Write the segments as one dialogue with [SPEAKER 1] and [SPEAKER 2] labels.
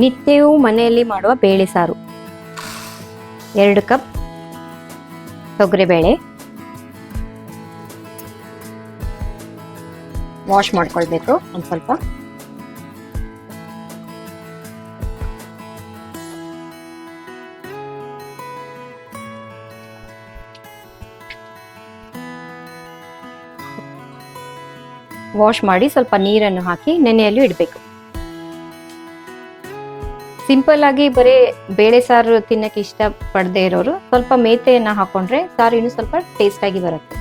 [SPEAKER 1] ನಿತ್ಯವೂ ಮನೆಯಲ್ಲಿ ಮಾಡುವ ಬೇಳೆ ಸಾರು. 2 ಕಪ್ ತೊಗರಿಬೇಳೆ ವಾಶ್ ಮಾಡ್ಕೊಳ್ಬೇಕು ಒಂದು ಸ್ವಲ್ಪ. ವಾಶ್ ಮಾಡಿ ಸ್ವಲ್ಪ ನೀರನ್ನು ಹಾಕಿ ನೆನೆಯಲು ಇಡಬೇಕು. ಸಿಂಪಲ್ ಆಗಿ ಬರೀ ಬೇಳೆ ಸಾರು ತಿನ್ನಕ್ಕೆ ಇಷ್ಟ ಪಡದೇ ಇರೋರು ಸ್ವಲ್ಪ ಮೇಥೆಯನ್ನ ಹಾಕೊಂಡ್ರೆ ಸಾರು ಇನ್ನೂ ಸ್ವಲ್ಪ ಟೇಸ್ಟ್ ಆಗಿ ಬರುತ್ತೆ.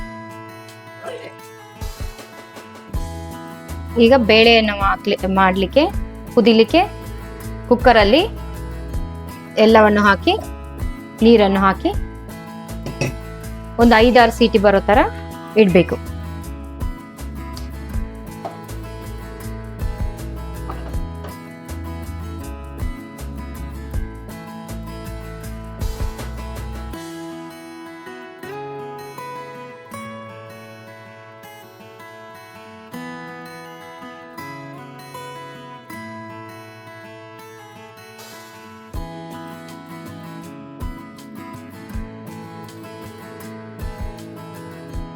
[SPEAKER 1] ಈಗ ಬೇಳೆಯನ್ನು ಮಾಡಲಿಕ್ಕೆ ಕುದಿಲಿಕ್ಕೆ ಕುಕ್ಕರಲ್ಲಿ ಎಲ್ಲವನ್ನು ಹಾಕಿ ನೀರನ್ನು ಹಾಕಿ ಒಂದು 5-6 ಸೀಟಿ ಬರೋ ಥರ ಇಡಬೇಕು.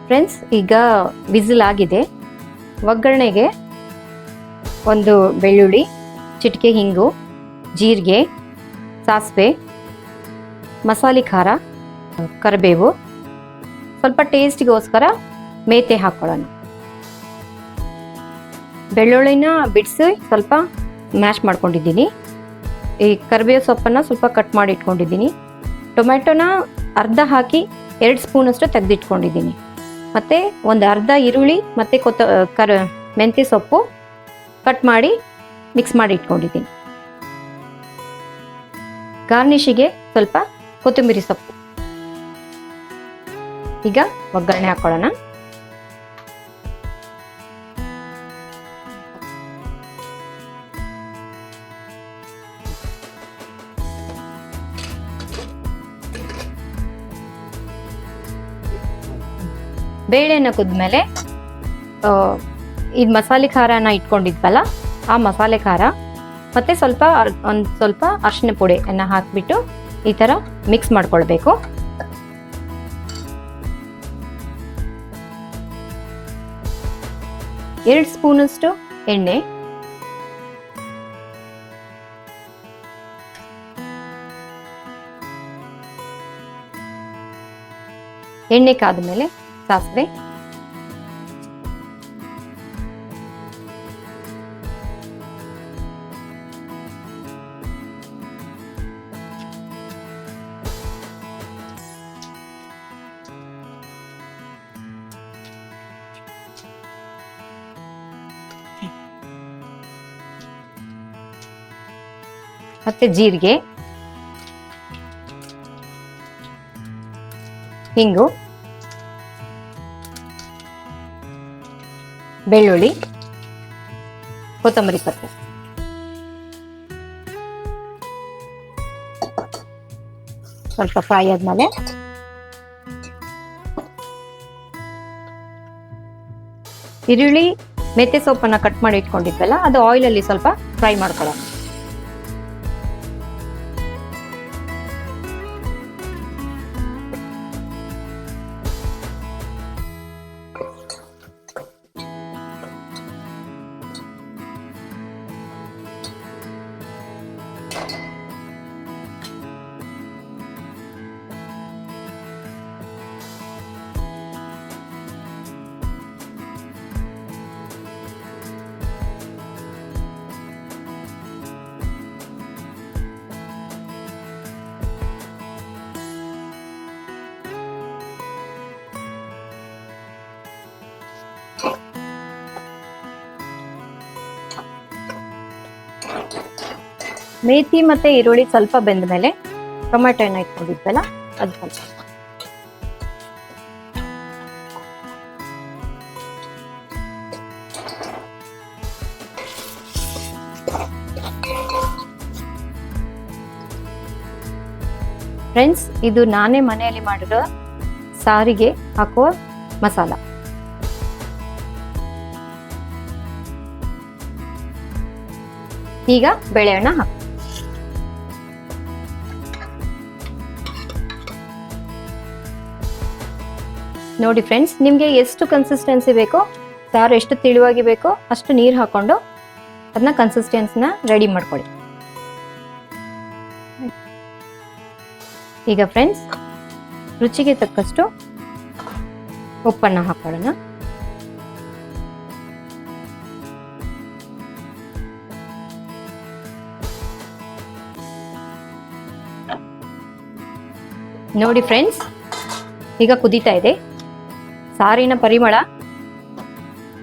[SPEAKER 1] ಫ್ರೆಂಡ್ಸ್, ಈಗ ವಿಸಿಲ್ ಆಗಿದೆ. ಒಗ್ಗರಣೆಗೆ ಒಂದು ಬೆಳ್ಳುಳ್ಳಿ, ಚಿಟಿಕೆ ಹಿಂಗು, ಜೀರಿಗೆ, ಸಾಸಿವೆ, ಮಸಾಲೆ ಖಾರ, ಕರಿಬೇವು, ಸ್ವಲ್ಪ ಟೇಸ್ಟಿಗೋಸ್ಕರ ಮೇಥೆ ಹಾಕೊಳ್ಳೋಣ. ಬೆಳ್ಳುಳ್ಳಿನ ಬಿಡಿಸಿ ಸ್ವಲ್ಪ ಮ್ಯಾಶ್ ಮಾಡ್ಕೊಂಡಿದ್ದೀನಿ. ಈ ಕರಿಬೇವು ಸೊಪ್ಪನ್ನು ಸ್ವಲ್ಪ ಕಟ್ ಮಾಡಿ ಇಟ್ಕೊಂಡಿದ್ದೀನಿ. ಟೊಮೆಟೊನ ಅರ್ಧ ಹಾಕಿ 2 ಸ್ಪೂನಷ್ಟು ತೆಗೆದಿಟ್ಕೊಂಡಿದ್ದೀನಿ. ಮತ್ತು ಒಂದು ಅರ್ಧ ಈರುಳ್ಳಿ ಮತ್ತು ಮೆಂತ್ಯ ಸೊಪ್ಪು ಕಟ್ ಮಾಡಿ ಮಿಕ್ಸ್ ಮಾಡಿ ಇಟ್ಕೊಂಡಿದ್ದೀನಿ. ಗಾರ್ನಿಷಿಗೆ ಸ್ವಲ್ಪ ಕೊತ್ತಂಬರಿ ಸೊಪ್ಪು. ಈಗ ಒಗ್ಗರಣೆ ಹಾಕೊಳ್ಳೋಣ. ಬೇಳೆನ ಕುದ್ಮೇಲೆ ಇದು ಮಸಾಲೆ ಖಾರನ ಇಟ್ಕೊಂಡಿದ್ವಲ್ಲ, ಆ ಮಸಾಲೆ ಖಾರ ಮತ್ತು ಒಂದು ಸ್ವಲ್ಪ ಅರಿಶಿನ ಪುಡಿಯನ್ನು ಹಾಕಿಬಿಟ್ಟು ಈ ಥರ ಮಿಕ್ಸ್ ಮಾಡ್ಕೊಳ್ಬೇಕು. ಎರಡು ಸ್ಪೂನಷ್ಟು ಎಣ್ಣೆ, ಎಣ್ಣೆ ಕಾದ ಮೇಲೆ ಸಾಸಿವೆ, ಮತ್ತೆ ಜೀರಿಗೆ, ಹಿಂಗು, ಬೆಳ್ಳುಳ್ಳಿ, ಕೊತ್ತಂಬರಿ ಸೊಪ್ಪು. ಸ್ವಲ್ಪ ಫ್ರೈ ಆದ್ಮೇಲೆ ಈರುಳ್ಳಿ ಮೆಂತ್ಯ ಸೊಪ್ಪನ್ನ ಕಟ್ ಮಾಡಿ ಇಟ್ಕೊಂಡಿದ್ವಲ್ಲ, ಅದು ಆಯಿಲಲ್ಲಿ ಸ್ವಲ್ಪ ಫ್ರೈ ಮಾಡ್ಕೊಳ್ಳೋಣ. ಮೇಥಿ ಮತ್ತೆ ಈರುಳ್ಳಿ ಸ್ವಲ್ಪ ಬೆಂದ ಮೇಲೆ ಟೊಮೆಟೊ ಎಣ್ಣೆ ಇಟ್ಕೊಂಡಿದ್ವಲ್ಲ ಅದು ಸ್ವಲ್ಪ. ಫ್ರೆಂಡ್ಸ್, ಇದು ನಾನೇ ಮನೆಯಲ್ಲಿ ಮಾಡಿರೋ ಸಾರಿಗೆ ಹಾಕುವ ಮಸಾಲ. ಈಗ ಬೇಳೆಹಣ್ಣು ಹಾಕಿ ನೋಡಿ ಫ್ರೆಂಡ್ಸ್, ನಿಮಗೆ ಎಷ್ಟು ಕನ್ಸಿಸ್ಟೆನ್ಸಿ ಬೇಕೋ, ಸಾರು ಎಷ್ಟು ತಿಳಿವಾಗಿ ಬೇಕೋ ಅಷ್ಟು ನೀರು ಹಾಕ್ಕೊಂಡು ಅದನ್ನ ಕನ್ಸಿಸ್ಟೆನ್ಸಿನ ರೆಡಿ ಮಾಡ್ಕೊಳ್ಳಿ. ಈಗ ಫ್ರೆಂಡ್ಸ್, ರುಚಿಗೆ ತಕ್ಕಷ್ಟು ಉಪ್ಪನ್ನು ಹಾಕೊಳ್ಳೋಣ. ನೋಡಿ ಫ್ರೆಂಡ್ಸ್, ಈಗ ಕುದೀತಾ ಇದೆ. ಸಾರಿನ ಪರಿಮಳ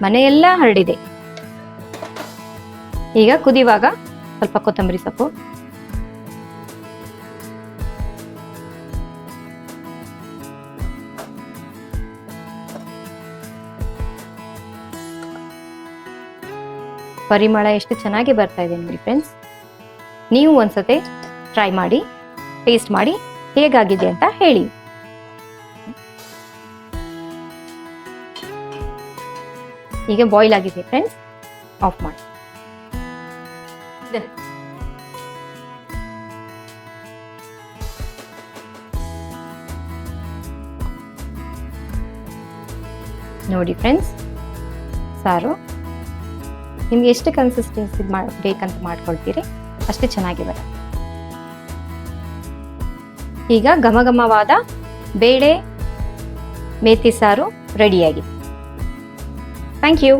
[SPEAKER 1] ಮನೆಯೆಲ್ಲ ಹರಡಿದೆ. ಈಗ ಕುದಿಯುವಾಗ ಸ್ವಲ್ಪ ಕೊತ್ತಂಬರಿ ಸೊಪ್ಪು, ಪರಿಮಳ ಎಷ್ಟು ಚೆನ್ನಾಗಿ ಬರ್ತಾ ಇದೆ ನೋಡಿ ಫ್ರೆಂಡ್ಸ್. ನೀವು ಒಂದ್ಸತಿ ಟ್ರೈ ಮಾಡಿ, ಟೇಸ್ಟ್ ಮಾಡಿ ಹೇಗಾಗಿದೆ ಅಂತ ಹೇಳಿ. ಈಗ ಬಾಯ್ಲ್ ಆಗಿದೆ ಫ್ರೆಂಡ್ಸ್, ಆಫ್ ಮಾಡಿ. ನೋಡಿ ಫ್ರೆಂಡ್ಸ್, ಸಾರು ನಿಮ್ಗೆ ಎಷ್ಟು ಕನ್ಸಿಸ್ಟೆನ್ಸಿ ಬೇಕಂತ ಮಾಡ್ಕೊಳ್ತೀರಿ ಅಷ್ಟೇ ಚೆನ್ನಾಗಿ ಬರುತ್ತೆ. ಈಗ ಘಮಘಮವಾದ ಬೇಳೆ ಮೇಥಿ ಸಾರು ರೆಡಿಯಾಗಿದೆ. Thank you.